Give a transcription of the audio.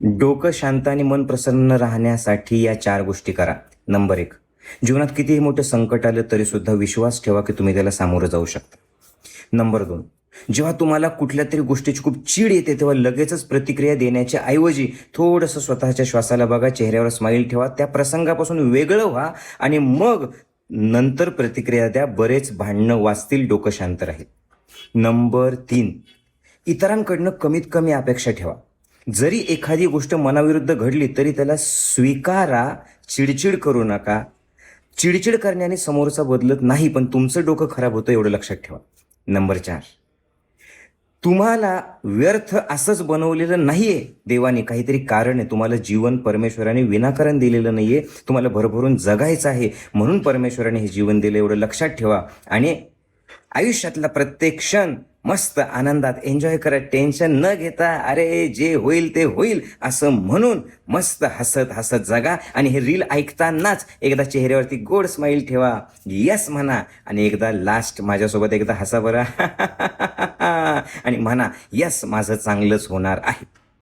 डोकं शांत आणि मन प्रसन्न राहण्यासाठी या 4 गोष्टी करा. नंबर 1, जीवनात कितीही मोठं संकट आलं तरी सुद्धा विश्वास ठेवा की तुम्ही त्याला सामोरं जाऊ शकता. नंबर 2, जेव्हा तुम्हाला कुठल्यातरी गोष्टीची खूप चीड येते तेव्हा लगेचच प्रतिक्रिया देण्याच्या ऐवजी थोडंसं स्वतःच्या श्वासाला बघा, चेहऱ्यावर स्माईल ठेवा, त्या प्रसंगापासून वेगळं व्हा आणि मग नंतर प्रतिक्रिया द्या. बरेच भांडणं वाचतील, डोकं शांत राहील. नंबर 3, इतरांकडनं कमीत कमी अपेक्षा ठेवा. जरी एखादी गोष्ट मनाविरुद्ध घडली तरी त्याला स्वीकारा, चिडचिड करू नका. चिडचिड करण्याने समोरचा बदलत नाही, पण तुमचं डोकं खराब होतं एवढं लक्षात ठेवा. नंबर 4, तुम्हाला व्यर्थ असंच बनवलेलं नाहीये देवाने, काहीतरी कारण आहे. तुम्हाला जीवन परमेश्वराने विनाकारण दिलेलं नाहीये, तुम्हाला भरभरून जगायचं आहे म्हणून परमेश्वराने हे जीवन दिलं एवढं लक्षात ठेवा. आणि आयुष्यातला प्रत्येक क्षण मस्त आनंदात एन्जॉय करा, टेन्शन न घेता अरे जे होईल ते होईल असं म्हणून मस्त हसत हसत जगा. आणि हे रील ऐकतानाच एकदा चेहऱ्यावरती गोड स्माईल ठेवा, यस म्हणा आणि एकदा लास्ट माझ्यासोबत एकदा हसा बरं आणि म्हणा, यस माझं चांगलंच होणार आहे.